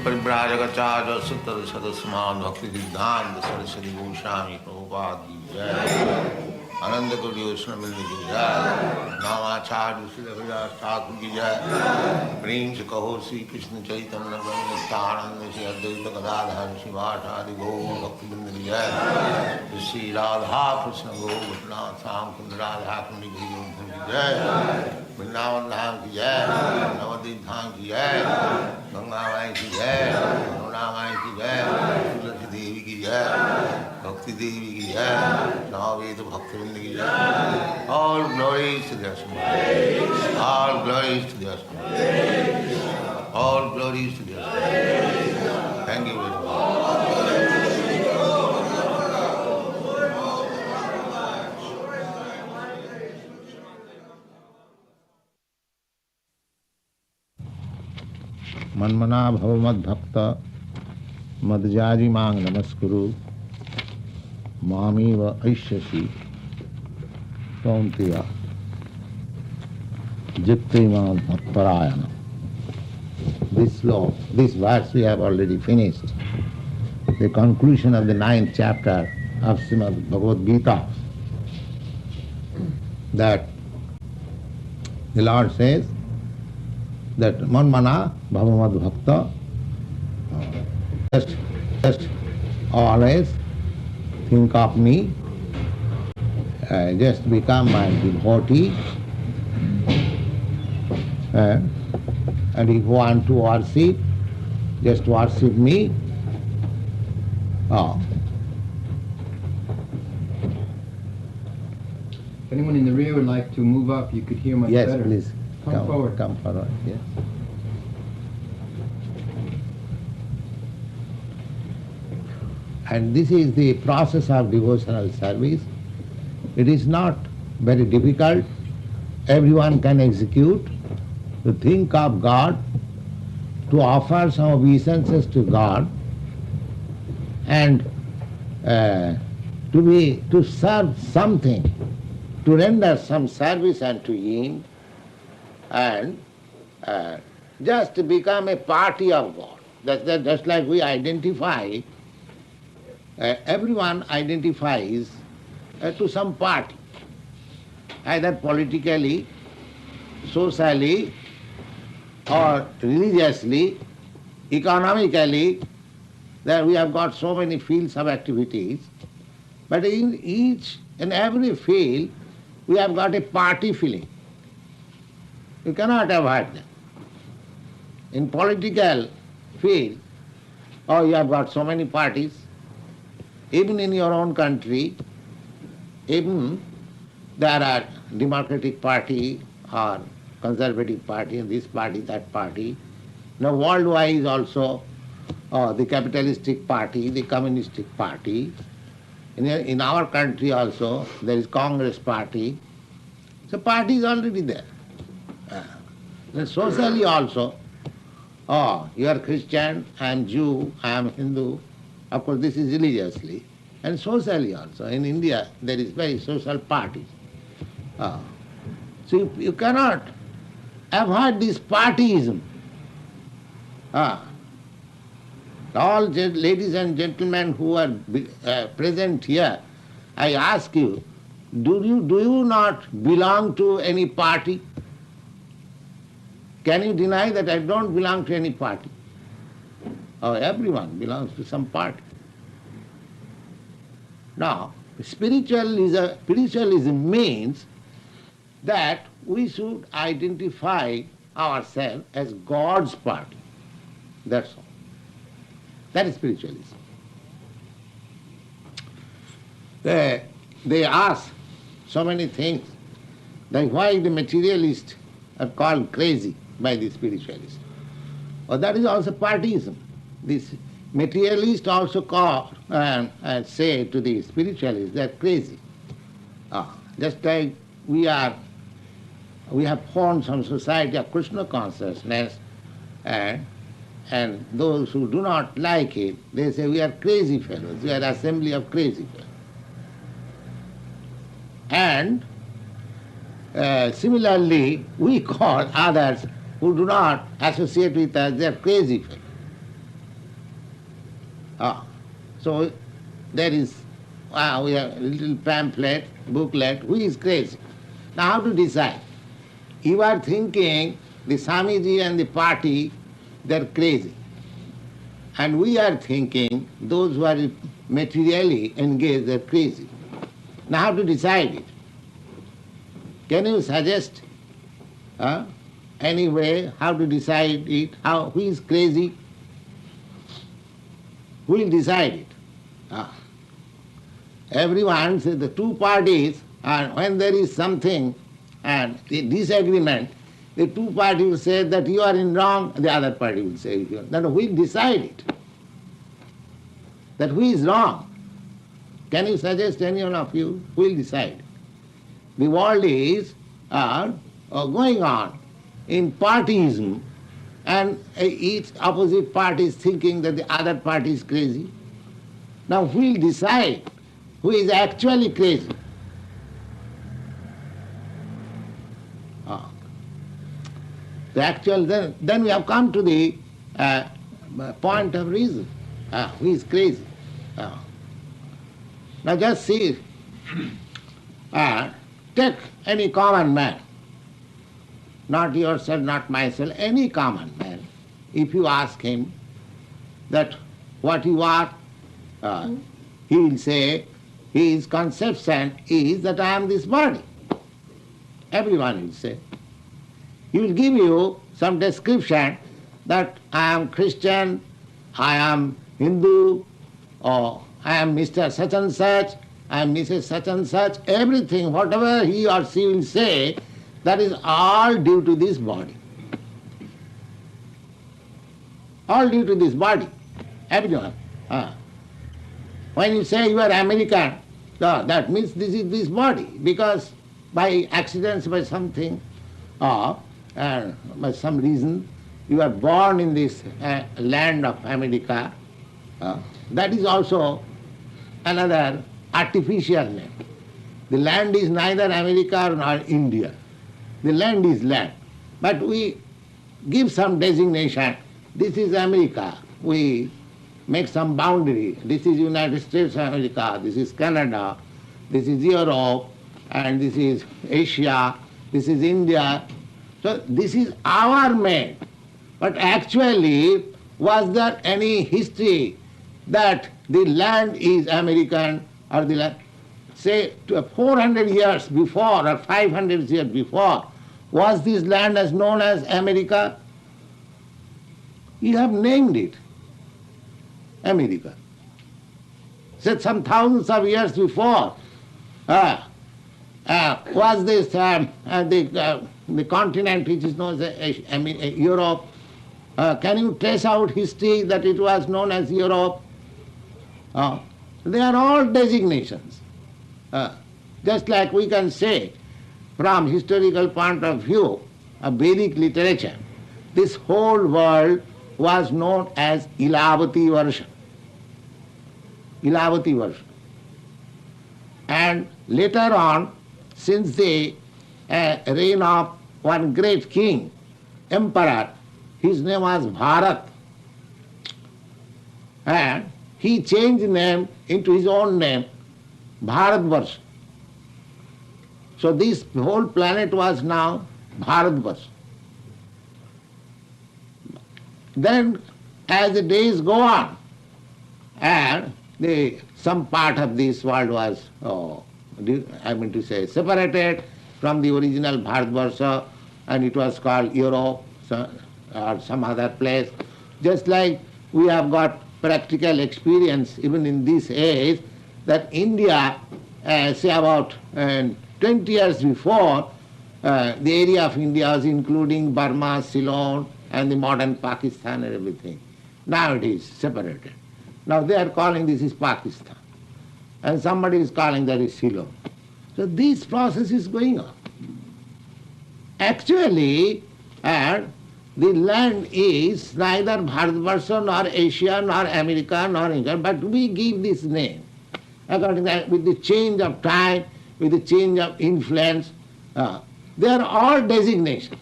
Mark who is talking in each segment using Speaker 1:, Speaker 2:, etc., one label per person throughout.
Speaker 1: परिव्राजकाचार्य सुतर सदस्यमान भक्ति सिद्धांत सरस्वती गोस्वामी प्रभुपाद की जय। आनंद कोटि वैष्णववृंद की जय। नामाचार्य श्री रविदास ठाकुर की जय। प्रेम से कहो श्री कृष्ण चैतन्य नित्यानंद श्री अद्वैत गदाधर शिवासादि गौर भक्तवृंद की जय। श्री राधा कृष्ण गोपनाथ श्याम कुंद राधा कुंड की जय। वृंदावन धाम की जय। नवद्वीप धाम की जय। गंगा माई की जय। यमुना माई की जय। तुलसी देवी की जय। भक्ति देवी की जय। नववेद भक्तवृंद की जय। All glories to their Son. All glories to their Son. All glories to their Son. Thank you very much.
Speaker 2: मन्मना भव मद्भक्त मद्जाजी मांग नमस्कुरु मामीव ऐष्यसि Kaunteya 𝗁𝗏𝗏 This verse we have already finished. The conclusion of the 9th chapter of Srimad Bhagavad Gita, that the Lord says that manmana bhavamad bhakta, just always think of me, just become my devotee, and if you want to worship, just worship me.
Speaker 3: If anyone in the rear would like to move up, you could hear much
Speaker 2: Yes,
Speaker 3: better.
Speaker 2: please.
Speaker 3: Come forward.
Speaker 2: Come forward, yes. And this is the process of devotional service. It is not very difficult. Everyone can execute. To think of God, to offer some obeisances to God, and to serve something, to render some service unto Him, and just to become a party of God. That's just like we identify, everyone identifies to some party, either politically, socially, or religiously, economically. There we have got so many fields of activities, but in each and every field we have got a party feeling. You cannot avoid them. In political field, you have got so many parties. Even in your own country, even there are Democratic Party or Conservative Party, and this party, that party. Now worldwide also the Capitalistic Party, the Communistic Party. In our country also there is Congress Party. So party is already there. Then socially also, you are Christian, I am Jew, I am Hindu. Of course this is religiously. And socially also. In India there is very social parties. So you cannot avoid this partyism. All ladies and gentlemen who are present here, I ask you, do you not belong to any party? Can you deny that I don't belong to any party? Everyone belongs to some party. Now, spiritualism means that we should identify ourselves as God's party. That's all. That is spiritualism. They ask so many things, like why the materialists are called crazy by the spiritualists. That is also partyism. This materialists also call and say to the spiritualists, they are crazy. Just like we have formed some society of Krishna consciousness, and those who do not like it, they say we are crazy fellows, we are assembly of crazy fellows. And similarly, we call others who do not associate with us, they are crazy fellows. So there is, we have a little pamphlet, booklet, who is crazy. Now how to decide? You are thinking the Swamiji and the party, they are crazy. And we are thinking those who are materially engaged, they are crazy. Now how to decide it? Can you suggest any way how to decide it? Who is crazy? Who will decide it? Everyone says the two parties, and when there is something and the disagreement, the two parties will say that you are in wrong, the other party will say you are. Then who will decide it? That who is wrong? Can you suggest any one of you? Who will decide? The world is going on in partyism, and each opposite party is thinking that the other party is crazy. Now who will decide who is actually crazy? The actual, then we have come to the point of reason. Who is crazy? Now just see, take any common man, not yourself, not myself, any common man. If you ask him that what you are, he will say his conception is that I am this body. Everyone will say. He will give you some description that I am Christian, I am Hindu, or I am Mr. such and such, I am Mrs. such and such. Everything, whatever he or she will say, that is all due to this body. All due to this body. Everyone. When you say you are American, that means this is this body, because by accidents, by something, or by some reason, you are born in this land of America. That is also another artificial name. The land is neither America nor India. The land is land. But we give some designation. This is America. We make some boundary. This is United States of America, this is Canada, this is Europe, and this is Asia, this is India. So this is our made. But actually, was there any history that the land is American or the land? Say 400 years before or 500 years before, was this land as known as America? You have named it America. Said some thousands of years before, was this the continent which is known as Europe? Can you trace out history that it was known as Europe? They are all designations. Just like we can say, from historical point of view of Vedic literature, this whole world was known as 𝗲𝗏𝗶. 𝗲𝗏𝗶. And later on, since the reign of one great king, emperor, his name was Bharat, and he changed name into his own name, Bharatvarsha. So this whole planet was now Bharatvarsha. Then as the days go on, and some part of this world was, separated from the original Bharatvarsha, and it was called Europe or some other place. Just like we have got practical experience even in this age, that India, say about 20 years before, the area of India was including Burma, Ceylon, and the modern Pakistan and everything. Now it is separated. Now they are calling this is Pakistan, and somebody is calling that is Ceylon. So this process is going on. Actually, the land is neither Bharatvarsha nor Asia nor America nor England, but we give this name. According to that, with the change of time, with the change of influence, they are all designations.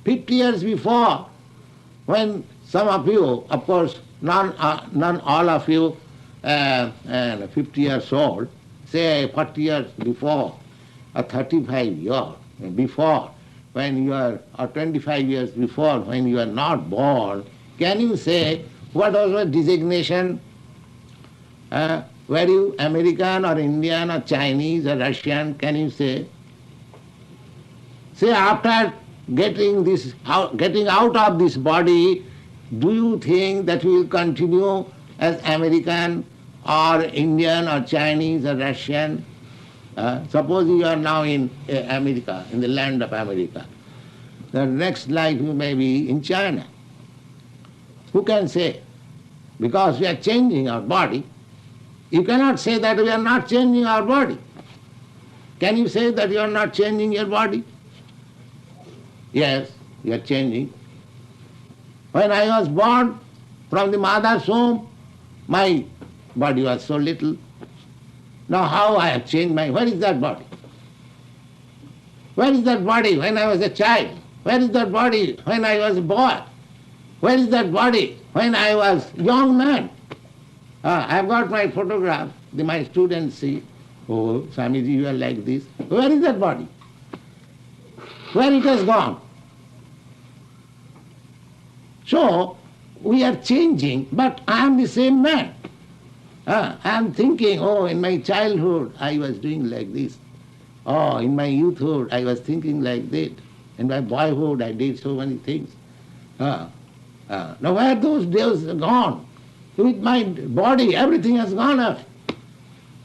Speaker 2: 50 years before, when some of you, of course, none all of you 50 years old, say 40 years before, or 35 years before, when you are, or 25 years before, when you are not born, can you say what was your designation? Were you American or Indian or Chinese or Russian? Can you say? Say after getting out of this body, do you think that you will continue as American or Indian or Chinese or Russian? Suppose you are now in America, in the land of America. The next life you may be in China. Who can say? Because we are changing our body. You cannot say that we are not changing our body. Can you say that you are not changing your body? Yes, you are changing. When I was born from the mother's womb, my body was so little. Now how I have changed where is that body? Where is that body when I was a child? Where is that body when I was a boy? Where is that body when I was young man? I've got my photograph. My students see, oh, Swamiji, you are like this. Where is that body? Where it has gone? So, we are changing, but I am the same man. I am thinking, oh, in my childhood I was doing like this. Oh, in my youthhood I was thinking like that. In my boyhood I did so many things. Now where those days are gone? With my body everything has gone up.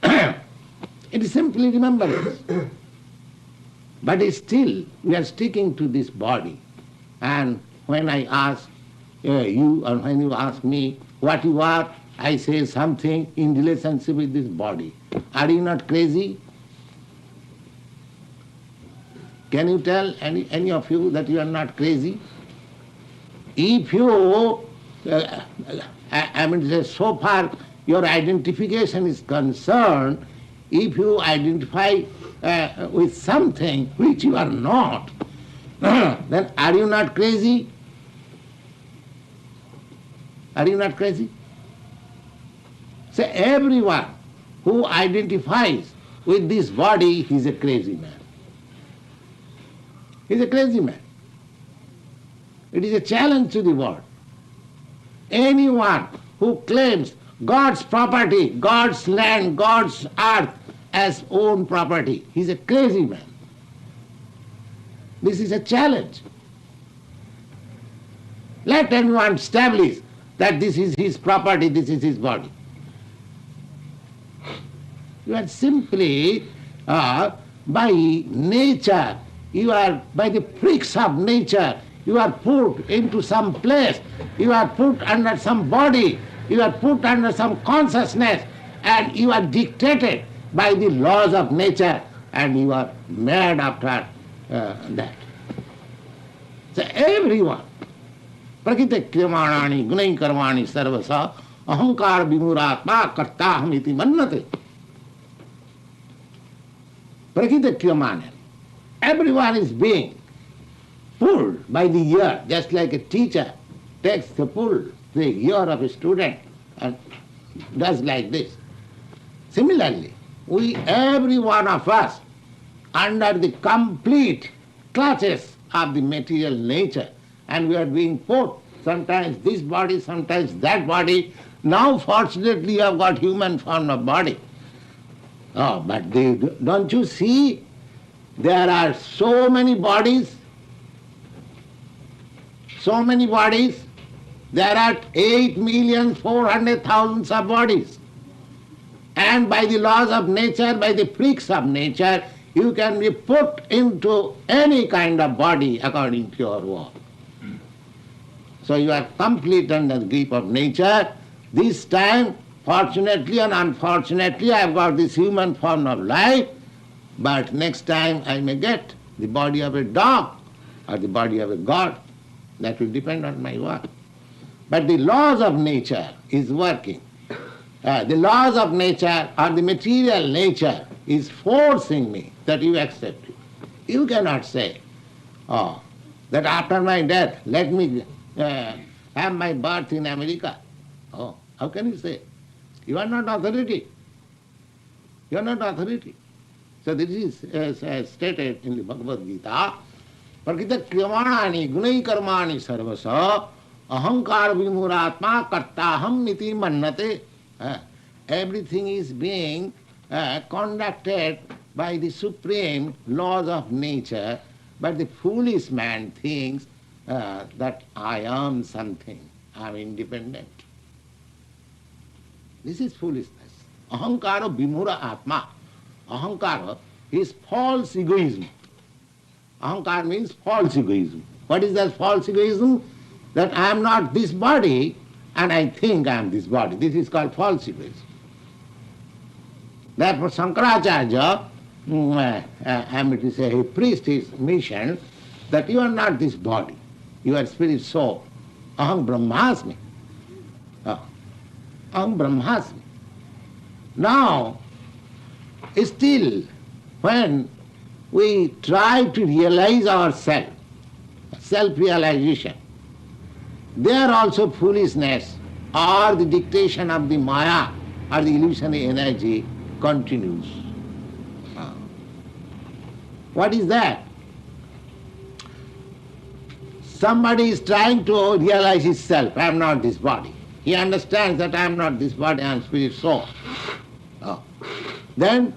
Speaker 2: It is simply remembrance. But still we are sticking to this body. And when I ask you, or when you ask me what you are, I say something in relationship with this body. Are you not crazy? Can you tell any of you that you are not crazy? If you, so far your identification is concerned, if you identify with something which you are not, then are you not crazy? Are you not crazy? So everyone who identifies with this body, he is a crazy man. He is a crazy man. It is a challenge to the world. Anyone who claims God's property, God's land, God's earth as own property, he is a crazy man. This is a challenge. Let anyone establish that this is his property, this is his body. You are simply, by nature, you are, by the freaks of nature, you are put into some place, you are put under some body, you are put under some consciousness, and you are dictated by the laws of nature, and you are mad after that. So everyone, prakita kriyamani gunai karmani sarvasa ahankar vimuratma kartaham iti mannate. Prakita kriyamani. Everyone is being pulled by the ear, just like a teacher takes the ear of a student and does like this. Similarly, every one of us, under the complete clutches of the material nature, and we are being put, sometimes this body, sometimes that body. Now fortunately you have got human form of body. Oh, but don't you see, there are so many bodies, so many bodies. There are 8,400,000 of bodies. And by the laws of nature, by the freaks of nature, you can be put into any kind of body according to your will. So you are complete under the grip of nature. This time, fortunately and unfortunately, I have got this human form of life, but next time I may get the body of a dog or the body of a god. That will depend on my work. But the laws of nature is working. The laws of nature or the material nature is forcing me that you accept it. You cannot say, oh, that after my death, let me have my birth in America. Oh, how can you say? You are not authority. You are not authority. So this is stated in the Bhagavad Gita. Prakita kriyamani gunai karmani sarvasa ahankar vimuratma kartaham iti mannate. Everything is being conducted by the supreme laws of nature, but the foolish man thinks that I am something, I am independent. This is foolishness. Ahankara vimura atma. Ahankara is false egoism. Ahankara means false egoism. What is that false egoism? That I am not this body and I think I am this body. This is called false egoism. Therefore Shankaracharya, I am to say, a priest is mentioned that you are not this body. You are spirit soul. Aham brahmasmi. Aham brahmasmi. Now, still, when we try to realize ourselves, self-realization, there also foolishness or the dictation of the Maya or the illusionary energy continues. What is that? Somebody is trying to realize himself, I am not this body. He understands that I am not this body, I am spirit soul. Then,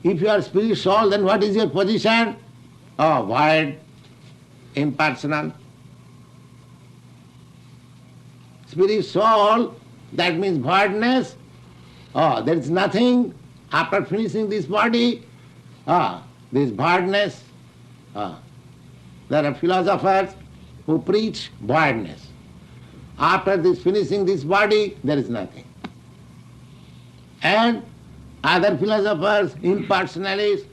Speaker 2: if you are spirit soul, then what is your position? Void, impersonal. Spirit soul, that means voidness. There is nothing after finishing this body. This voidness. There are philosophers who preach voidness. After this finishing this body, there is nothing. And other philosophers, impersonalists,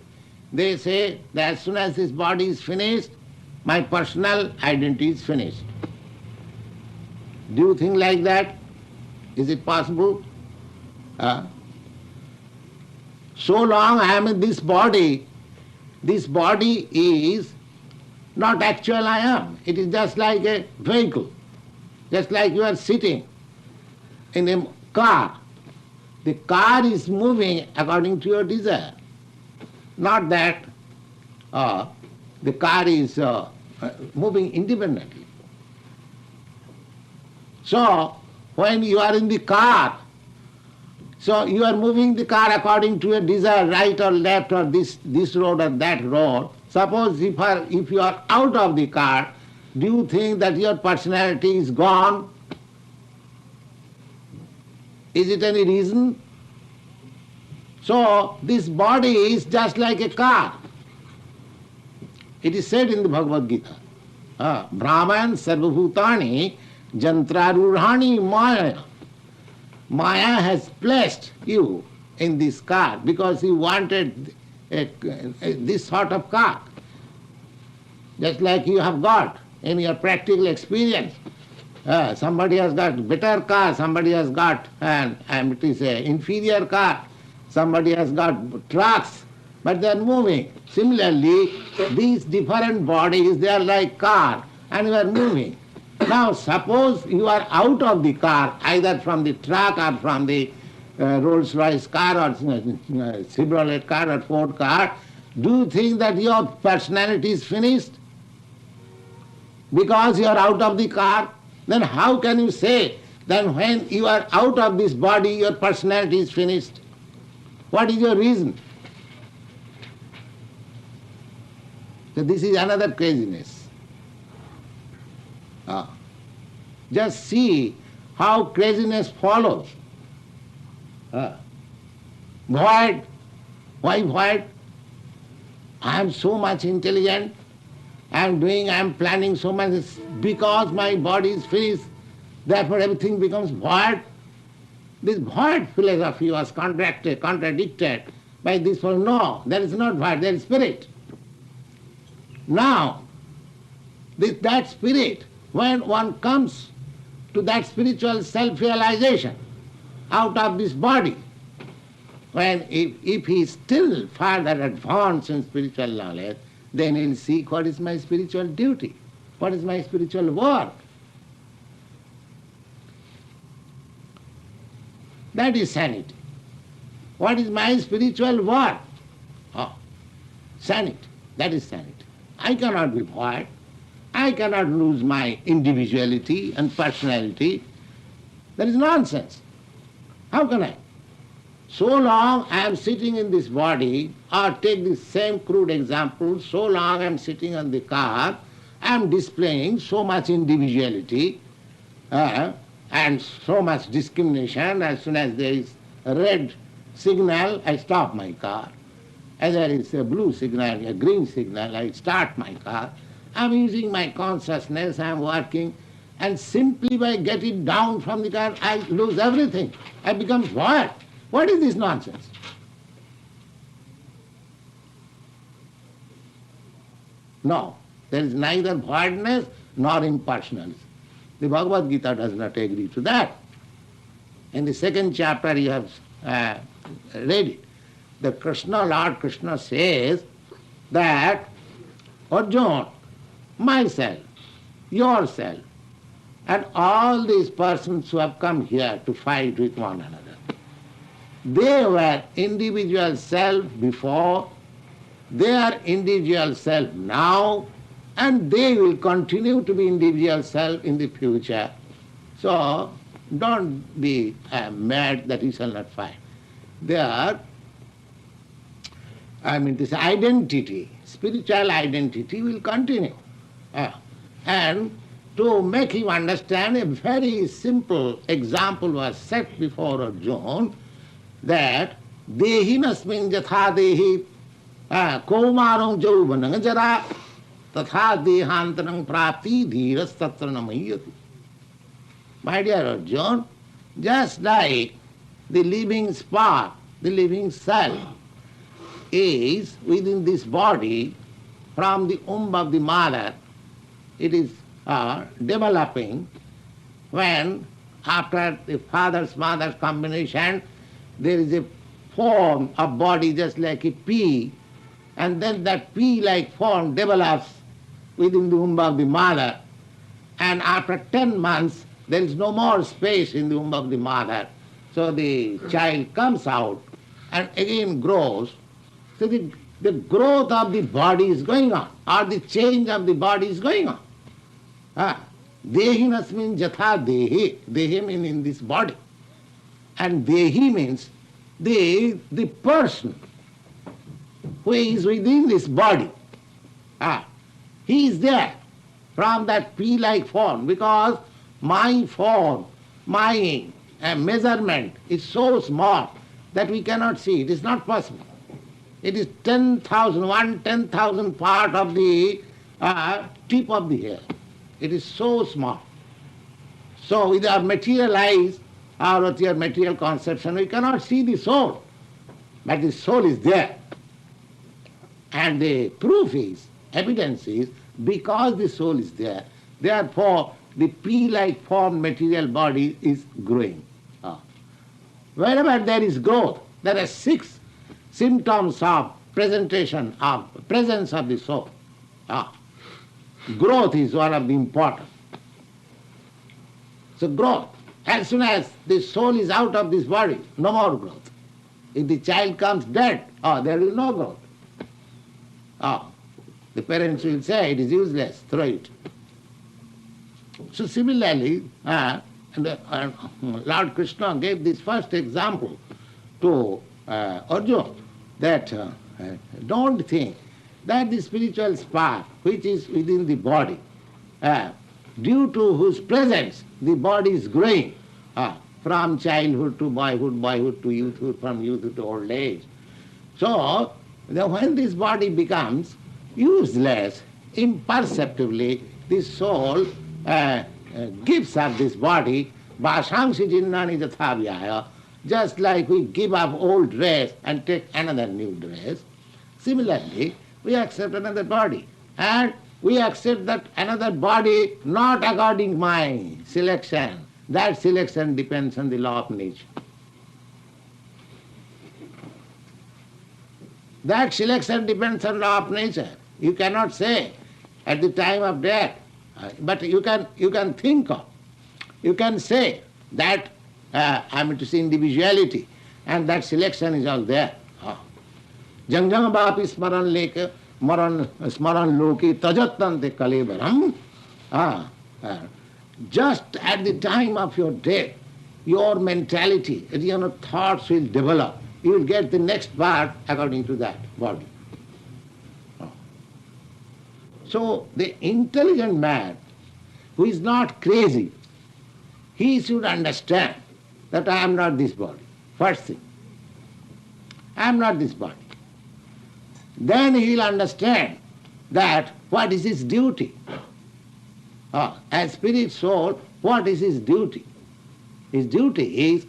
Speaker 2: they say that as soon as this body is finished, my personal identity is finished. Do you think like that? Is it possible? So long I am in this body is not actual I am. It is just like a vehicle. Just like you are sitting in a car. The car is moving according to your desire. Not that the car is moving independently. So, when you are in the car, so you are moving the car according to your desire, right or left or this road or that road. Suppose if you are out of the car, do you think that your personality is gone? Is it any reason? So, this body is just like a car. It is said in the Bhagavad Gita, Brahman sarvabhutani jantrarurhani maya. Maya has placed you in this car because you wanted this sort of car. Just like you have got in your practical experience. Somebody has got better car, somebody has got it is an inferior car, somebody has got trucks, but they are moving. Similarly, these different bodies, they are like car and you are moving. Now suppose you are out of the car, either from the truck or from the Rolls-Royce car or Chevrolet car or Ford car, do you think that your personality is finished? Because you are out of the car, then how can you say that when you are out of this body, your personality is finished? What is your reason? So this is another craziness. Just see how craziness follows. Void. Why void? I am so much intelligent, I am planning so much, because my body is finished, therefore everything becomes void. This void philosophy was contradicted by this one. No, there is not void, there is spirit. Now, that spirit, when one comes to that spiritual self-realization out of this body, when if he is still further advanced in spiritual knowledge, then he will seek what is my spiritual duty, what is my spiritual work. That is sanity. What is my spiritual work? Sanity. That is sanity. I cannot be void. I cannot lose my individuality and personality. That is nonsense. How can I? So long I am sitting in this body, or take the same crude example, so long I am sitting on the car, I am displaying so much individuality and so much discrimination. As soon as there is a red signal, I stop my car. As there is a blue signal, a green signal, I start my car. I am using my consciousness, I am working, and simply by getting down from the car, I lose everything. I become void. What is this nonsense? No, there is neither voidness nor impersonalism. The Bhagavad Gita does not agree to that. In the second chapter you have read it. the Krishna, Lord Krishna says that, Arjuna, myself, yourself, and all these persons who have come here to fight with one another, they were individual self before, they are individual self now, and they will continue to be individual self in the future. So don't be mad that you shall not fight. They are, this identity, spiritual identity will continue. And to make him understand, a very simple example was set before Arjuna, that dehinasmin jatha dehi kaumarang jauvanang jara tatha dehantanang prapti dhiras tatra namayati. My dear Arjuna, just like the living spark, the living cell is within this body, from the womb of the mother, it is developing. When after the father's mother's combination, there is a form of body just like a pea, and then that pea-like form develops within the womb of the mother, and after 10 months there is no more space in the womb of the mother, so the child comes out and again grows. So the growth of the body is going on, or the change of the body is going on. Dehinasmin jatha dehi, dehi means in this body, and dehi means the person who is within this body. He is there from that pea-like form, because my form, my measurement is so small that we cannot see. It is not possible. It is 10,000, 1/10,000 part of the tip of the hair. It is so small. So with our material eyes or with your material conception, we cannot see the soul. But the soul is there. And the proof is, evidence is, because the soul is there, therefore the pea-like formed material body is growing. Wherever there is growth, there are 6 symptoms of presentation of presence of the soul. Growth is one of the important. So growth, as soon as the soul is out of this body, no more growth. If the child comes dead, there will be no growth. The parents will say it is useless, throw it. So similarly, Lord Krishna gave this first example to Arjuna, that don't think that the spiritual spark which is within the body, due to whose presence the body is growing, from childhood to boyhood, boyhood to youthhood, from youth to old age. So when this body becomes useless, imperceptibly the soul gives up this body, vāsāṁsi jinnāni jathā vyāya, just like we give up old dress and take another new dress. Similarly, we accept another body, and we accept that another body not according to my selection. That selection depends on the law of nature. That selection depends on law of nature. You cannot say at the time of death, but you can think of, you can say that to see individuality, and that selection is all there. Jangjang bāpi smaran leke smaran loki tajattante kalevaram. Just at the time of your death, your mentality, your thoughts will develop. You will get the next part according to that body. So the intelligent man who is not crazy, he should understand that I am not this body. First thing, I am not this body. Then he will understand that what is his duty. As spirit soul, what is his duty? His duty is,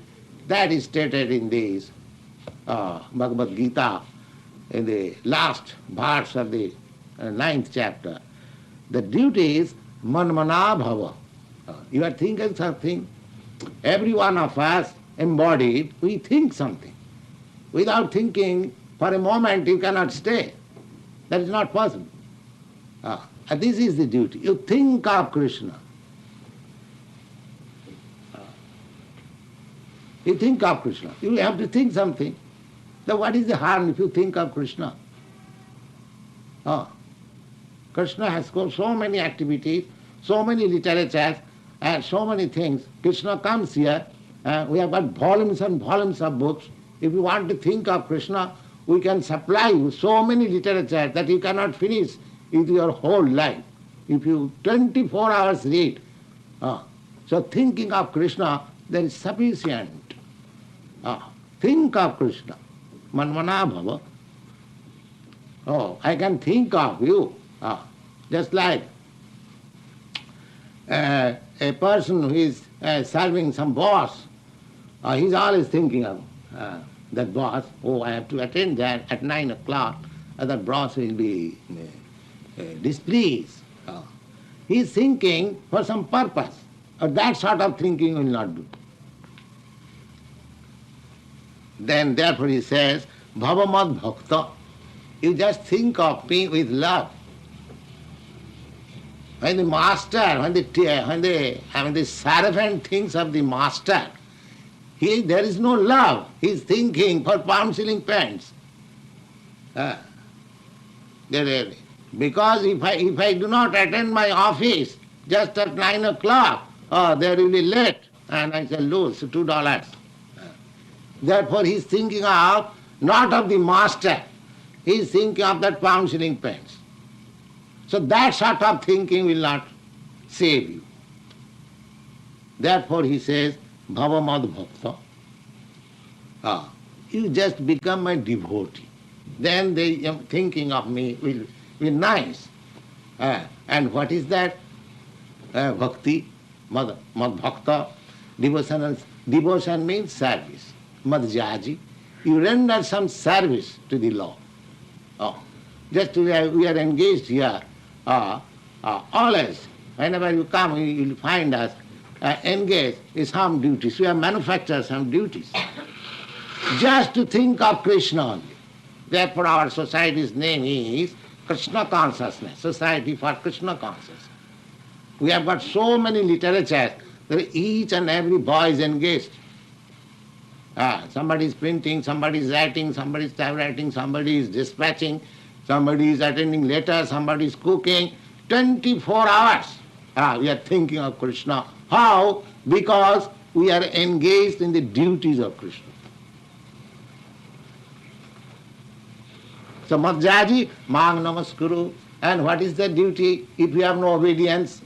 Speaker 2: that is stated in this Bhagavad Gita, in the last verse of the 9th chapter. The duty is manmana bhava. You are thinking something. Every one of us embodied, we think something. Without thinking, For a moment you cannot stay. That is not possible. And this is the duty. You think of Krishna. You think of Krishna. You have to think something. Then what is the harm if you think of Krishna? Krishna has got so many activities, so many literatures, and so many things. Krishna comes here. We have got volumes and volumes of books. If you want to think of Krishna, we can supply you so many literature that you cannot finish with your whole life. If you 24 hours read. So thinking of Krishna, there is sufficient. Think of Krishna. Manmana bhava. I can think of you. Just like a person who is serving some boss, he's always thinking of that boss. I have to attend that at 9 o'clock. That boss will be displeased. He's thinking for some purpose. That sort of thinking will not do. Then therefore he says, 𝗲𝗹 You just think of me with love. When the master, when the servant thinks of the master, there is no love. He is thinking for pound shilling pence. Because if I do not attend my office just at 9 o'clock, they will be late and I shall lose $2. Therefore he is thinking of not of the master, he is thinking of that pound shilling pence. So that sort of thinking will not save you. Therefore he says, 𝗲𝗹 You just become my devotee. Then the thinking of me will be nice. And what is that? Bhakti, Madbhakta, devotion means service. Madhyaji, you render some service to the Lord. Just we are engaged here, always, whenever you come, you will find us engaged in some duties. We have manufactured some duties. Just to think of Krishna only. Therefore our society's name is Krishna Consciousness, Society for Krishna Consciousness. We have got so many literatures that each and every boy is engaged. Somebody is printing, somebody is writing, somebody is typewriting, somebody is dispatching, somebody is attending letters, somebody is cooking. 24 hours we are thinking of Krishna. How? Because we are engaged in the duties of Krishna. So Madhyaji, Mang Namaskuru. And what is the duty? If you have no obedience,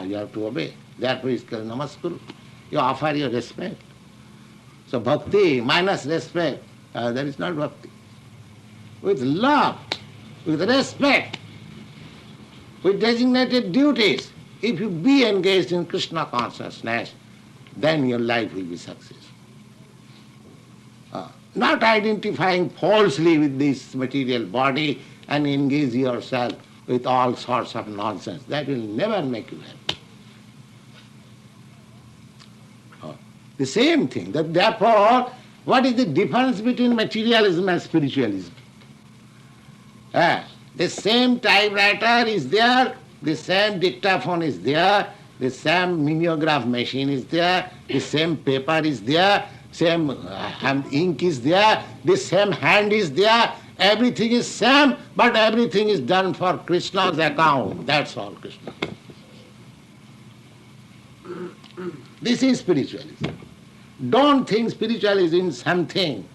Speaker 2: you have to obey. Therefore is called Namaskuru. You offer your respect. So bhakti minus respect, that is not bhakti. With love, with respect, with designated duties, if you be engaged in Krishna consciousness, then your life will be successful. Not identifying falsely with this material body and engage yourself with all sorts of nonsense. That will never make you happy. The same thing. Therefore, what is the difference between materialism and spiritualism? The same typewriter is there, the same dictaphone is there, the same mimeograph machine is there, the same paper is there, same ink is there, the same hand is there, everything is same, but everything is done for Krishna's account. That's all Krishna. This is spiritualism. Don't think spiritualism is something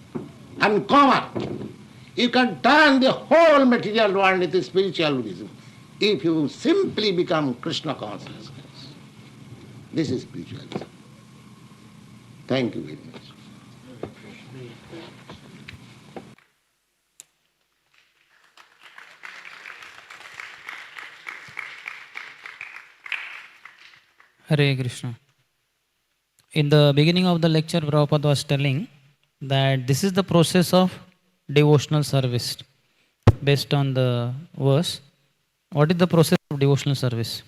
Speaker 2: uncommon. You can turn the whole material world into spiritualism if you simply become Krishna consciousness. This is spiritualism. Thank you very much.
Speaker 4: Hare Krishna. In the beginning of the lecture, Prabhupada was telling that this is the process of devotional service based on the verse. What is the process of devotional service?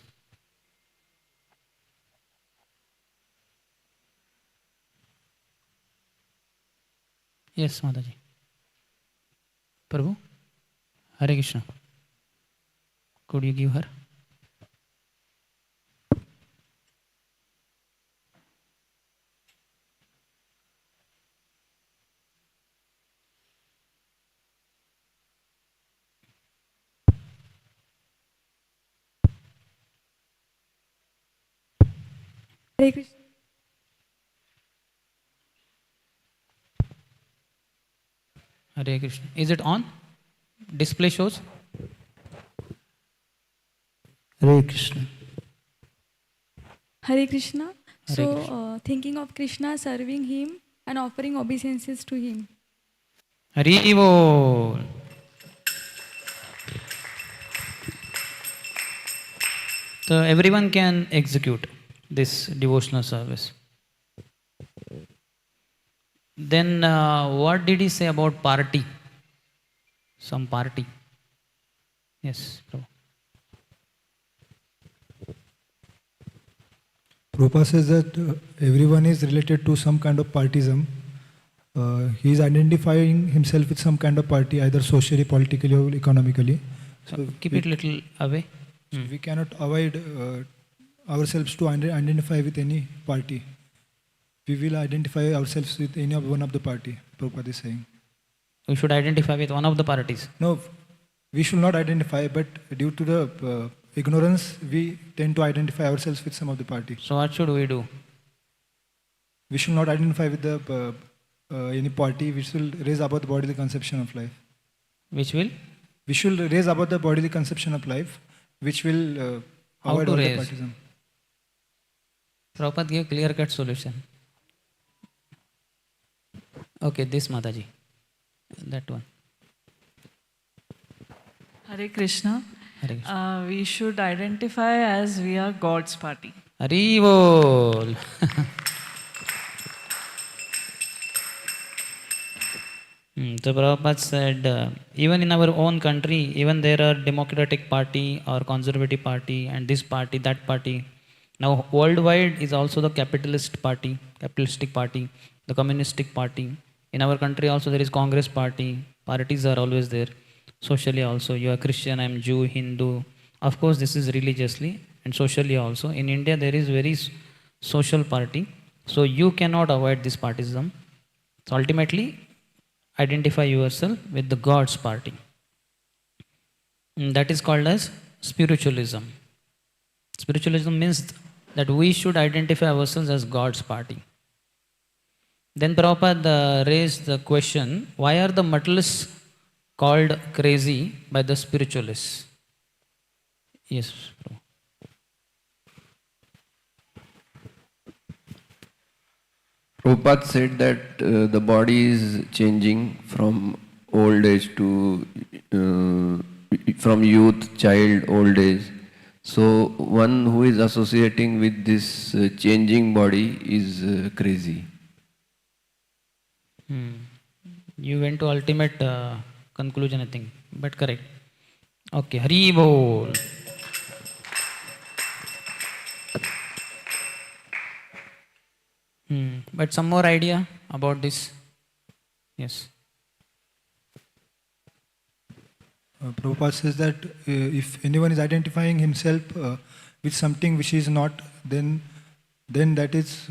Speaker 4: Yes, Mataji. Prabhu, Hare Krishna. Could you give her?
Speaker 5: Hare Krishna.
Speaker 4: Hare Krishna. Is it on? Display shows? Hare Krishna.
Speaker 5: Hare Krishna.
Speaker 4: Hare
Speaker 5: So,
Speaker 4: Krishna.
Speaker 5: thinking of Krishna, serving him, and offering obeisances to him.
Speaker 4: Haribo. So everyone can execute this devotional service. Then what did he say about party? Some party. Yes, Prabhu.
Speaker 6: Prabhupada says that everyone is related to some kind of partyism. He is identifying himself with some kind of party, either socially, politically, or economically.
Speaker 4: So keep it little away.
Speaker 6: So we cannot avoid ourselves to identify with any party. We will identify ourselves with any of one of the party, Prabhupada is saying.
Speaker 4: We should identify with one of the parties.
Speaker 6: No, we should not identify, but due to the ignorance, we tend to identify ourselves with some of the party.
Speaker 4: So what should we do?
Speaker 6: We should not identify with the any party. We should raise above the bodily conception of life.
Speaker 4: Which will?
Speaker 6: We should raise above the bodily conception of life, which will
Speaker 4: How
Speaker 6: avoid
Speaker 4: to
Speaker 6: all the
Speaker 4: raise?
Speaker 6: partyism.
Speaker 4: Prabhupada gave clear-cut solution. Okay, this Mataji. That one.
Speaker 7: Hare Krishna.
Speaker 4: Hare Krishna.
Speaker 7: We should identify as we are God's party.
Speaker 4: Haribol. So Prabhupada said, even in our own country, even there are democratic party or conservative party and this party, that party. Now worldwide is also the capitalistic party, the communistic party. In our country also there is Congress party. Parties are always there. Socially also, you are Christian, I am Jew, Hindu. Of course, this is religiously and socially also. In India, there is very social party. So you cannot avoid this partyism. So ultimately, identify yourself with the God's party. And that is called as spiritualism. Spiritualism means that we should identify ourselves as God's party. Then Prabhupada raised the question, why are the materialists called crazy by the spiritualists? Yes, Prabhu.
Speaker 8: Prabhupada said that the body is changing from old age to, from youth, child, old age. So one who is associating with this changing body is crazy.
Speaker 4: You went to ultimate conclusion, I think, but correct. Okay, Hari Bol. But some more idea about this? Yes.
Speaker 6: Prabhupada says that if anyone is identifying himself with something which is not, then that is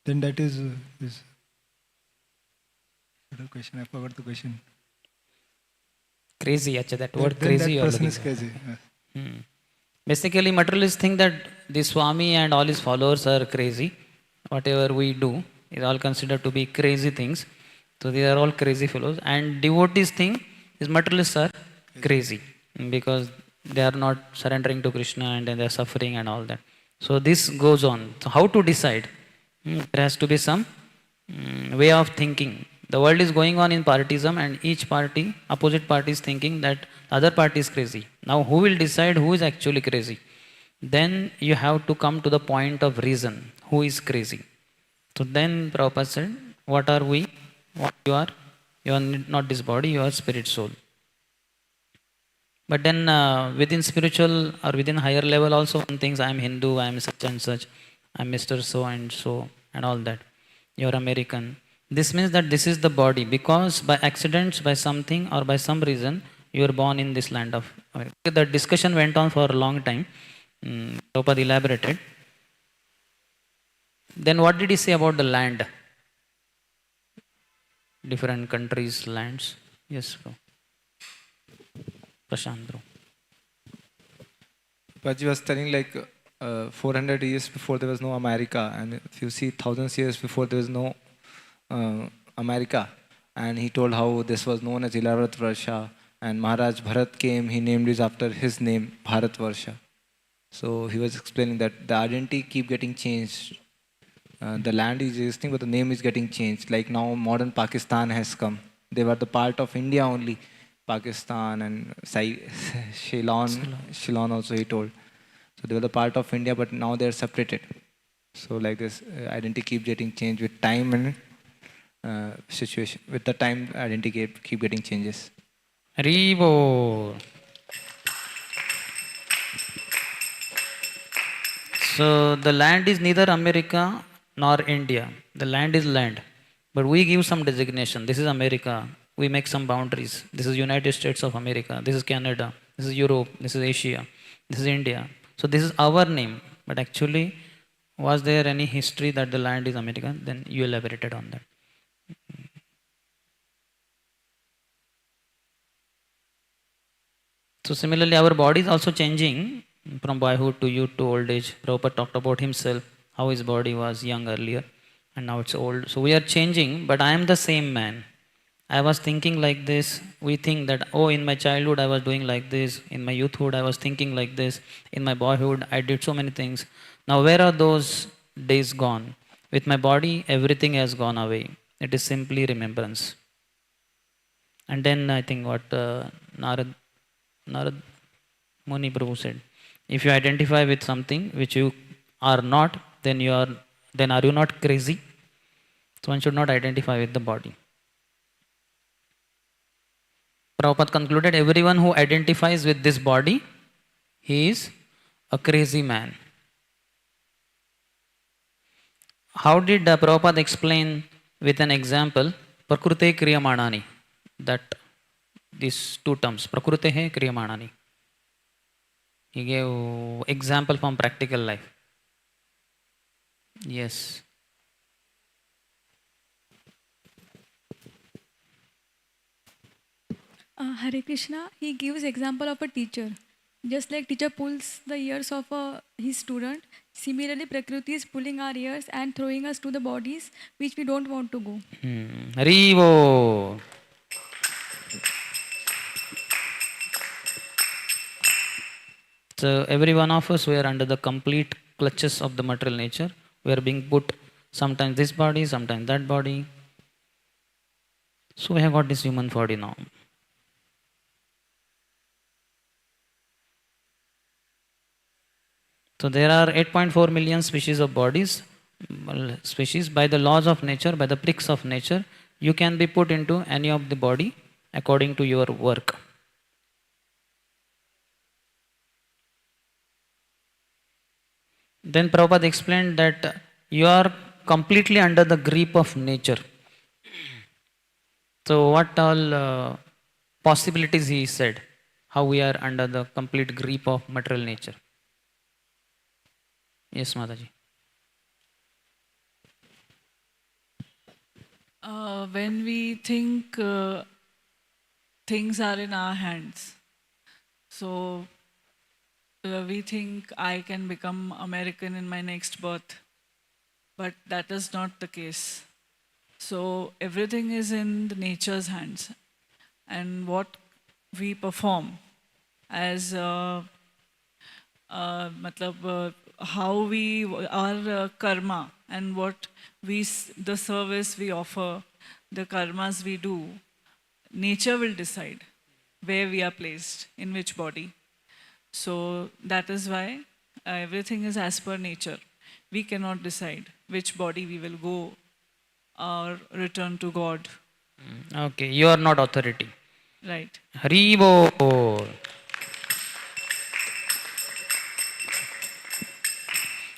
Speaker 6: is what a question? I forgot the question.
Speaker 4: Crazy, actually, that
Speaker 6: Then
Speaker 4: word crazy.
Speaker 6: that
Speaker 4: you are
Speaker 6: person
Speaker 4: looking
Speaker 6: is
Speaker 4: for.
Speaker 6: crazy.
Speaker 4: Basically, materialists think that the Swami and all his followers are crazy. Whatever we do is all considered to be crazy things. So they are all crazy fellows. And devotees think these materialists are crazy because they are not surrendering to Krishna and then they are suffering and all that. So this goes on. So how to decide? There has to be some way of thinking. The world is going on in partyism and each party, opposite party is thinking that the other party is crazy. Now who will decide who is actually crazy? Then you have to come to the point of reason. Who is crazy? So then Prabhupada said, what are we? What you are? You are not this body, you are spirit soul. But then within spiritual or within higher level also one thinks I am Hindu, I am such and such, I am Mr. So and so and all that. You are American. This means that this is the body, because by accidents, by something or by some reason, you were born in this land of America. The discussion went on for a long time. Prabhupada elaborated. Then what did he say about the land? Different countries, lands. Yes, bro. Prashant, bro.
Speaker 9: But you was telling like 400 years before there was no America, and if you see thousands years before there was no America, and he told how this was known as Varsha, and Maharaj Bharat came, he named it after his name, Varsha. So he was explaining that the identity keep getting changed. The land is existing, but the name is getting changed. Like now modern Pakistan has come. They were the part of India only. Pakistan and Ceylon also he told. So they were the part of India, but now they are separated. So like this identity keep getting changed with time and situation. With the time, identity keep getting changes.
Speaker 4: Haribo. So the land is neither America nor India. The land is land. But we give some designation. This is America. We make some boundaries. This is United States of America. This is Canada. This is Europe. This is Asia. This is India. So this is our name. But actually, was there any history that the land is America? Then you elaborated on that. So similarly, our body is also changing from boyhood to youth to old age. Prabhupada talked about himself, how his body was young earlier and now it's old. So we are changing, but I am the same man. I was thinking like this. We think that, oh, in my childhood I was doing like this. In my youthhood I was thinking like this. In my boyhood I did so many things. Now where are those days gone? With my body, everything has gone away. It is simply remembrance. And then I think what Narad Muni Prabhu said, if you identify with something which you are not, then are you not crazy? So one should not identify with the body. Prabhupada concluded, everyone who identifies with this body, he is a crazy man. How did Prabhupada explain with an example, Prakrute Kriyamanani, that these two terms, Prakrutehe Kriyamanani. He gave example from practical life. Yes.
Speaker 5: Hare Krishna, he gives example of a teacher. Just like teacher pulls the ears of his student, similarly Prakriti is pulling our ears and throwing us to the bodies which we don't want to go.
Speaker 4: Haribo. So every one of us, we are under the complete clutches of the material nature. We are being put sometimes this body, sometimes that body. So we have got this human body now. So there are 8.4 million species of bodies, by the laws of nature, by the pricks of nature. You can be put into any of the body according to your work. Then Prabhupada explained that you are completely under the grip of nature. So what all possibilities he said, how we are under the complete grip of material nature. Yes, Mataji.
Speaker 7: When we think things are in our hands, so we think I can become American in my next birth, but that is not the case. So everything is in the nature's hands, and what we perform as how we our karma and what the service we offer, the karmas we do, nature will decide where we are placed, in which body. So that is why everything is as per nature. We cannot decide which body we will go or return to God.
Speaker 4: Okay, you are not authority.
Speaker 7: Right.
Speaker 4: Haribo.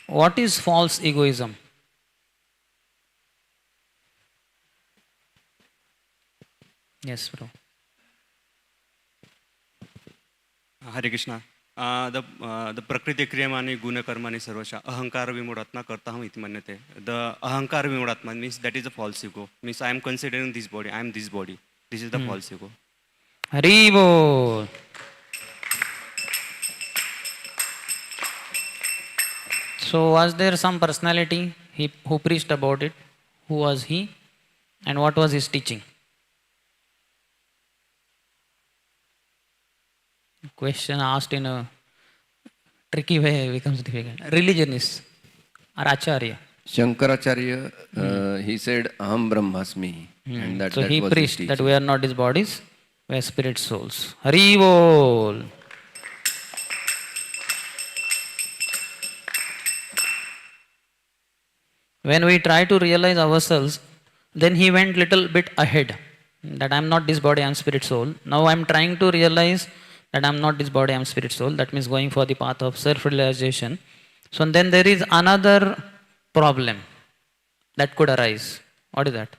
Speaker 4: What is false egoism? Yes, bro.
Speaker 10: Hare Krishna the प्रकृति क्रियमाणी गुणकर्माणी सर्वशा अहंकार विमूढ़ात्मा करता हूँ इति मन्यते the अहंकार विमूढ़ात्मा means that is the false ego means I am considering this body I am this body this is the false ego
Speaker 4: Hari Bol. So was there some personality who preached about it? Who was he? And what was his teaching? Question asked in a tricky way becomes difficult. Religionists or Acharya.
Speaker 8: Shankaracharya, he said, Aham Brahmasmi. And
Speaker 4: So
Speaker 8: that
Speaker 4: he
Speaker 8: was his
Speaker 4: preached that
Speaker 8: teaching.
Speaker 4: we are not his bodies, we are spirit souls. Hari Bol. When we try to realize ourselves, then he went little bit ahead. That I am not this body, I am spirit soul. Now I am trying to realize that I am not this body, I am spirit soul. That means going for the path of self-realization. So then there is another problem that could arise. What is that?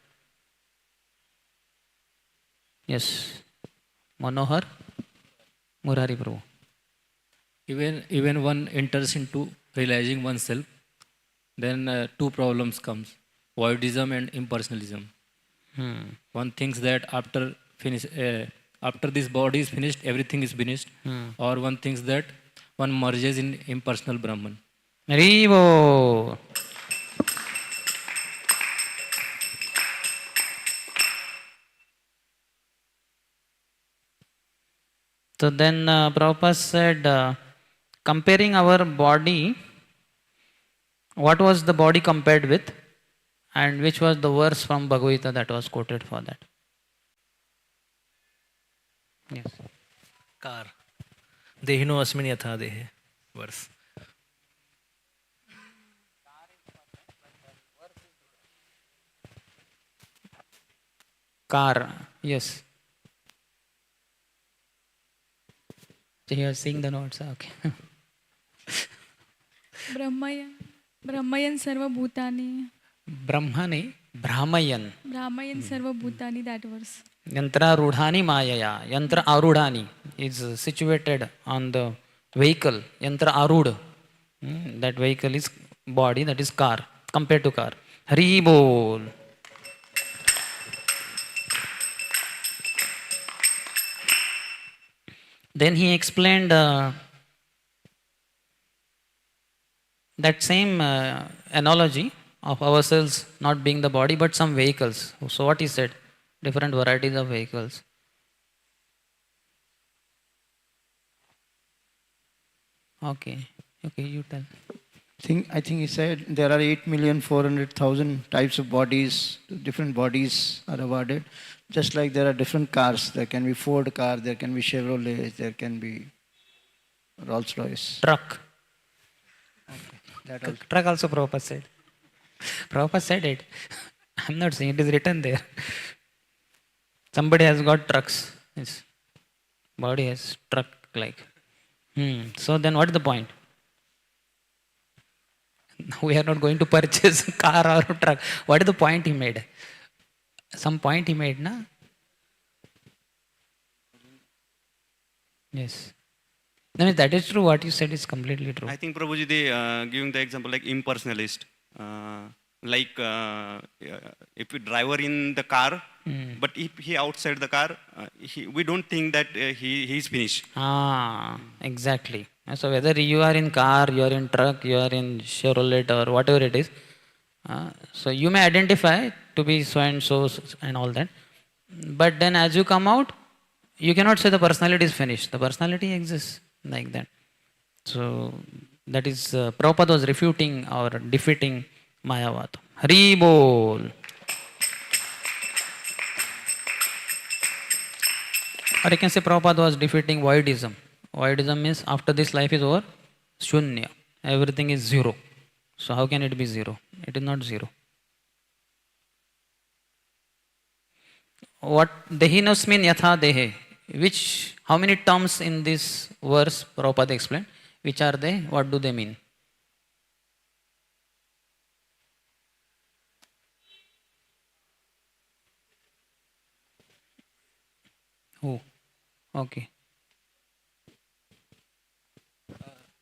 Speaker 4: Yes. Manohar Murari Prabhu.
Speaker 11: Even one enters into realizing oneself, then two problems comes: voidism and impersonalism. One thinks that after this body is finished, everything is finished, or one thinks that one merges in impersonal Brahman.
Speaker 4: Rivo. So then Prabhupada said, comparing our body, what was the body compared with, and which was the verse from Bhagavad Gita that was quoted for that? Yes.
Speaker 12: कार देहिनो अस्मिन् यथा देहे verse.
Speaker 4: Car, yes. So you are seeing the notes, okay.
Speaker 5: Brahmayan sarva bhutani.
Speaker 4: Brahmani, Brahmayan.
Speaker 5: Brahmayan sarva bhutani, that verse.
Speaker 4: Yantra rudhani mayaya. Yantra arudhani is situated on the vehicle. Yantra arud. That vehicle is body, that is car, compared to car. Hari Bol. Then he explained that same analogy of ourselves not being the body but some vehicles. So what he said? Different varieties of vehicles. Okay, you tell.
Speaker 13: I think he said there are 8,400,000 types of bodies. Different bodies are awarded. Just like there are different cars. There can be Ford car, there can be Chevrolet, there can be Rolls Royce.
Speaker 4: Truck.
Speaker 13: Okay.
Speaker 4: Truck also Prabhupada said. Prabhupada said it. I'm not saying it is written there. Somebody has got trucks. His body has truck like. So then what is the point? We are not going to purchase a car or a truck. What is the point he made? Some point he made, na? Yes. No, that is true. What you said is completely true.
Speaker 10: I think Prabhuji, they giving the example like impersonalist. If a driver in the car, but if he outside the car, we don't think that he is finished.
Speaker 4: Exactly. So whether you are in car, you are in truck, you are in Chevrolet or whatever it is, so you may identify to be so and so and all that. But then as you come out, you cannot say the personality is finished. The personality exists like that. So that is, Prabhupada was refuting or defeating Mayavad. Hari Bol. Or you can say Prabhupada was defeating voidism. Voidism means after this life is over, shunya. Everything is zero. So how can it be zero? It is not zero. What dehinosmin yatha dehe? How many terms in this verse Prabhupada explained? Which are they? What do they mean? Who? Okay.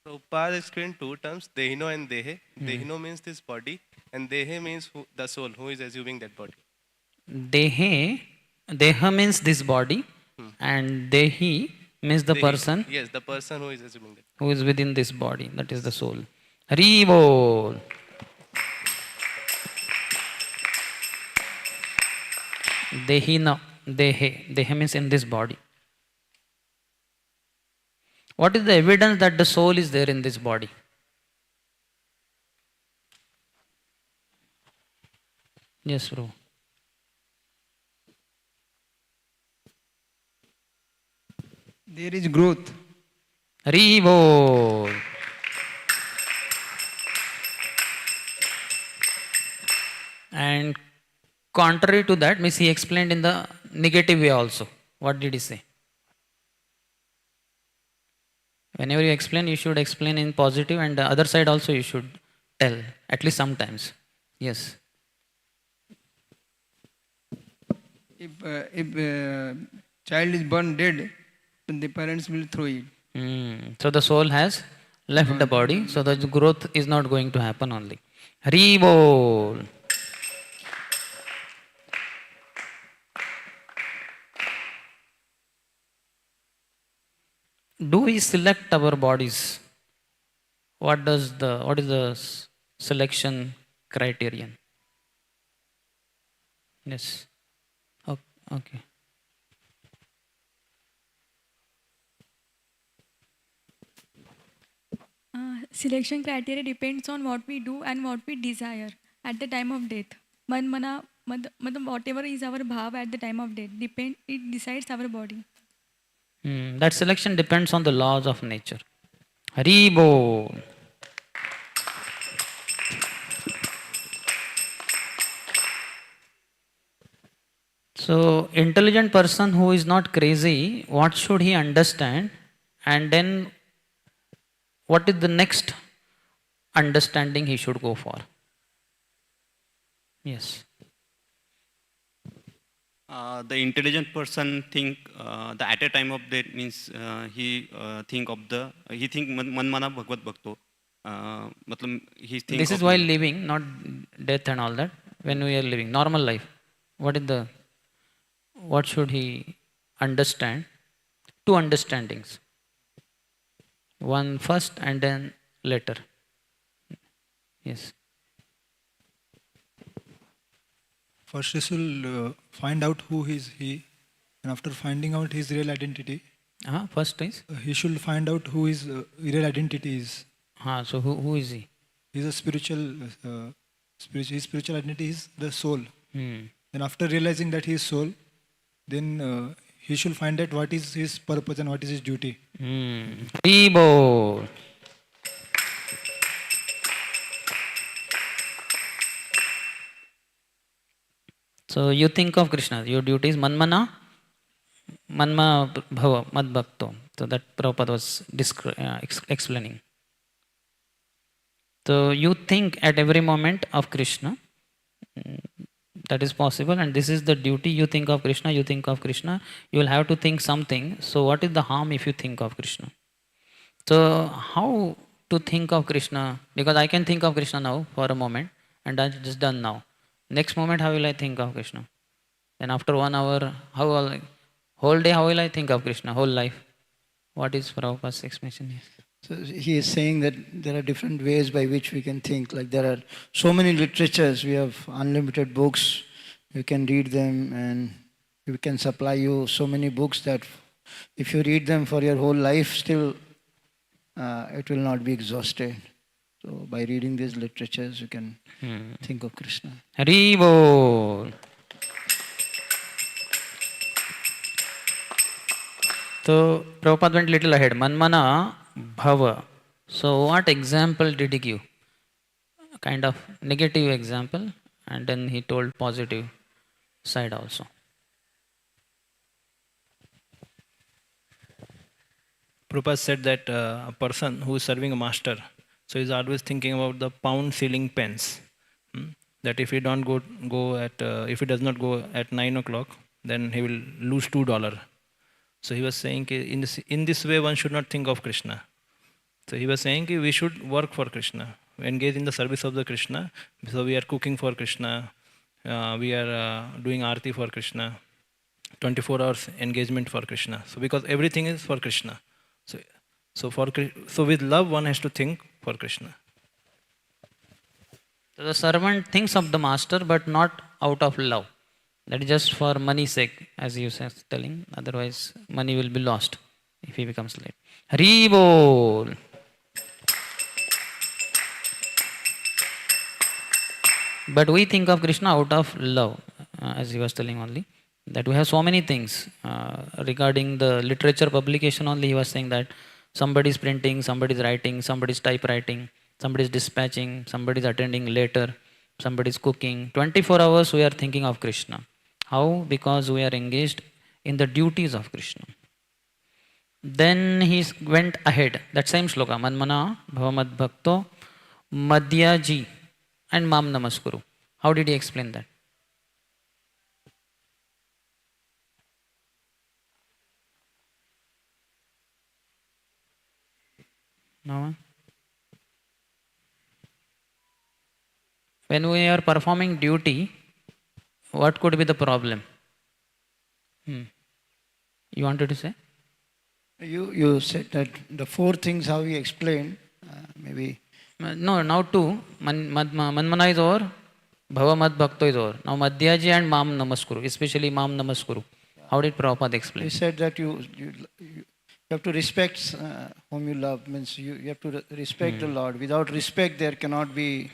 Speaker 14: Prabhupada explained two terms, Dehino and Dehe. Dehino means this body, and Dehe means the soul, who is assuming that body.
Speaker 4: Deha means this body, and Dehi means the person.
Speaker 14: Yes, the person who is assuming that.
Speaker 4: Who is within this body, that is the soul. Hare Bol. Dehina, Dehe. Dehe means in this body. What is the evidence that the soul is there in this body? Yes, bro.
Speaker 15: There is growth.
Speaker 4: Hare Bol. And contrary to that, means he explained in the negative way also. What did he say? Whenever you explain, you should explain in positive, and the other side also you should tell, at least sometimes. Yes.
Speaker 15: If child is born dead, then the parents will throw it.
Speaker 4: So the soul has left the body, so the growth is not going to happen only. Hare Bol. Do we select our bodies? What is the selection criterion? Yes. Okay.
Speaker 5: Selection criteria depends on what we do and what we desire at the time of death. Whatever is our bhav at the time of death, it decides our body.
Speaker 4: That selection depends on the laws of nature. Hare Bol. So, intelligent person who is not crazy, what should he understand? And then, what is the next understanding he should go for? Yes.
Speaker 10: The intelligent person think the at a time of death means he think manmana bhagvat bhakto.
Speaker 4: This is while living, not death and all that. When we are living normal life, what should he understand? Two understandings. One first and then later. Yes.
Speaker 6: First, he should find out who is he, and after finding out his real identity,
Speaker 4: first is?
Speaker 6: He should find out who his real identity is.
Speaker 4: So who is he?
Speaker 6: He is a his spiritual identity is the soul.
Speaker 4: Then
Speaker 6: after realizing that he is soul, then he should find out what is his purpose and what is his duty.
Speaker 4: Hare Bol. So you think of Krishna, your duty is manma bhava mad bhakto. So that Prabhupada was explaining. So you think at every moment of Krishna. That is possible, and this is the duty. You think of Krishna, you think of Krishna. You will have to think something. So what is the harm if you think of Krishna? So how to think of Krishna? Because I can think of Krishna now for a moment, and that's just done now. Next moment, how will I think of Krishna? Then after 1 hour, whole day, how will I think of Krishna? Whole life. What is Prabhupada's explanation?
Speaker 13: So he is saying that there are different ways by which we can think. Like there are so many literatures, we have unlimited books, you can read them, and we can supply you so many books that if you read them for your whole life, still it will not be exhausted. So by reading these literatures, you can think of Krishna.
Speaker 4: Hare Bol. So Prabhupada went little ahead. Manmana bhava. So what example did he give? A kind of negative example, and then he told positive side also.
Speaker 12: Prabhupada said that a person who is serving a master, so he's always thinking about the pound ceiling pence. That if he don't go at if he does not go at 9 o'clock, then he will lose $2. So he was saying in this way one should not think of Krishna. So he was saying we should work for Krishna, engage in the service of the Krishna. So we are cooking for Krishna, we are doing arti for Krishna, 24 hours engagement for Krishna. So because everything is for Krishna. So with love one has to think for Krishna.
Speaker 4: So the servant thinks of the master but not out of love. That is just for money's sake, as you were telling. Otherwise, money will be lost if he becomes late. Hare Bol. But we think of Krishna out of love, as he was telling only. That we have so many things. Regarding the literature publication only, he was saying that somebody is printing, somebody is writing, somebody is typewriting, somebody is dispatching, somebody is attending later, somebody is cooking. 24 hours we are thinking of Krishna. How? Because we are engaged in the duties of Krishna. Then he went ahead. That same shloka, Manmana Bhavamad Bhakto Madhyaji and Mam Namaskuru. How did he explain that? No one? When we are performing duty, what could be the problem? You wanted to say?
Speaker 13: You said that the four things how you explained, maybe.
Speaker 4: No, now two. Manmana is over, Bhavamad Bhakto is over. Now Madhyaji and Mam Namaskuru, especially Mam Namaskuru. How did Prabhupada explain?
Speaker 13: He said that you have to respect whom you love. Means you have to respect the Lord. Without respect, there cannot be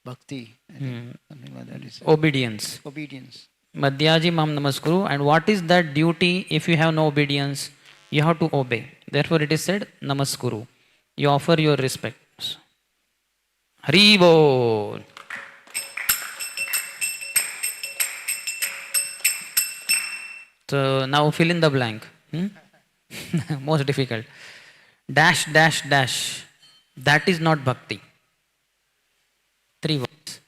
Speaker 13: bhakti. Something like that.
Speaker 4: Obedience.
Speaker 13: Obedience.
Speaker 4: Madhyaji Mam Namaskuru. And what is that duty if you have no obedience? You have to obey. Therefore it is said Namaskuru. You offer your respects. Hare Bol. So now fill in the blank. Most difficult. Dash, dash, dash. That is not bhakti. 3 words.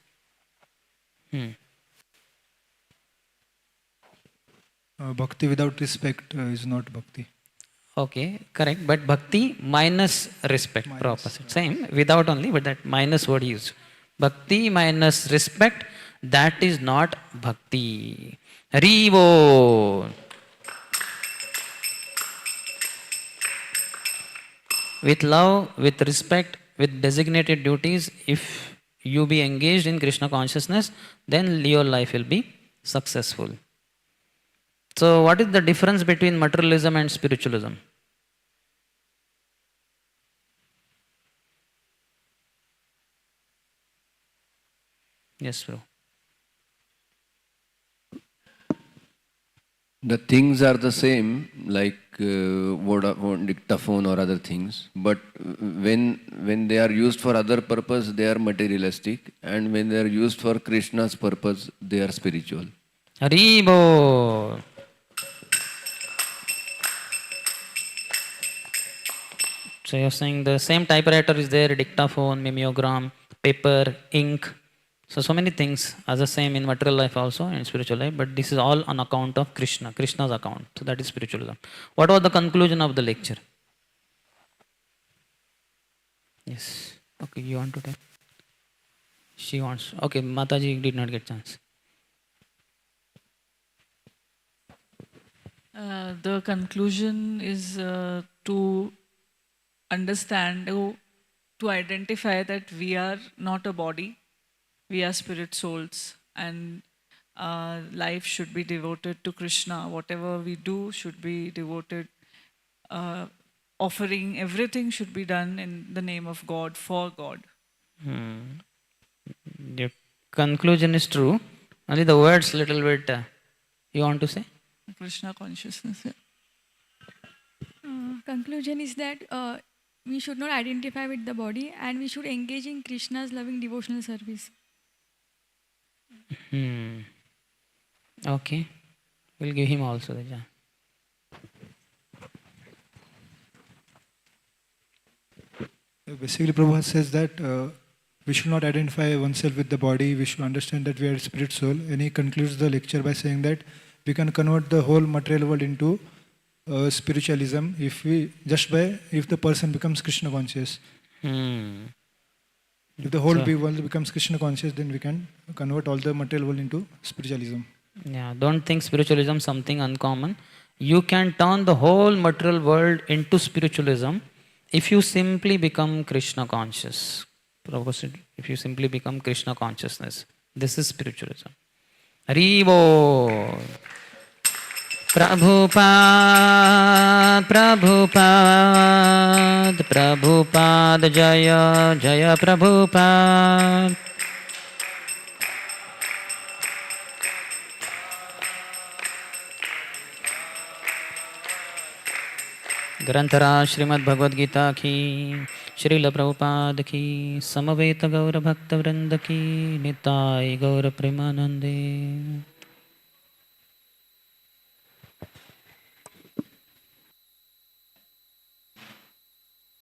Speaker 6: Bhakti without respect is not bhakti.
Speaker 4: Okay, correct. But bhakti minus respect. Proper. Same, without only, but that minus word used. Bhakti minus respect, that is not bhakti. Hare Bol. With love, with respect, with designated duties, if you be engaged in Krishna consciousness, then your life will be successful. So what is the difference between materialism and spiritualism? Yes, bro.
Speaker 8: The things are the same, like Vodafone, dictaphone or other things, but when they are used for other purpose, they are materialistic, and when they are used for Krishna's purpose, they are spiritual.
Speaker 4: Hare Bol. So you're saying the same typewriter is there, dictaphone, mimeogram, paper, ink. So many things are the same in material life also and spiritual life, but this is all on account of Krishna, Krishna's account. So that is spiritualism. What was the conclusion of the lecture? Yes. Okay, you want to tell? She wants. Okay, Mataji did not get chance.
Speaker 7: The conclusion is to understand, to identify that we are not a body, we are spirit souls, and life should be devoted to Krishna. Whatever we do should be devoted, offering, everything should be done in the name of God, for God.
Speaker 4: Your conclusion is true. Only the words little bit, you want to say?
Speaker 7: Krishna consciousness.
Speaker 5: Conclusion is that we should not identify with the body and we should engage in Krishna's loving devotional service.
Speaker 4: Okay. We'll give him also the chance.
Speaker 6: Basically, Prabhupada says that we should not identify oneself with the body, we should understand that we are spirit soul, and he concludes the lecture by saying that we can convert the whole material world into spiritualism if the person becomes Krishna conscious. If the whole world becomes Krishna conscious, then we can convert all the material world into spiritualism.
Speaker 4: Yeah, don't think spiritualism something uncommon. You can turn the whole material world into spiritualism if you simply become Krishna conscious. If you simply become Krishna consciousness. This is spiritualism. Hare Bol. Prabhupada, Prabhupada, Prabhupada, Jaya, Jaya Prabhupada. ग्रंथराज Shrimad Bhagavad Gita की, श्रील प्रभुपाद की, समवेत गौर भक्त वृंद की, निताय गौर प्रेमानंदे।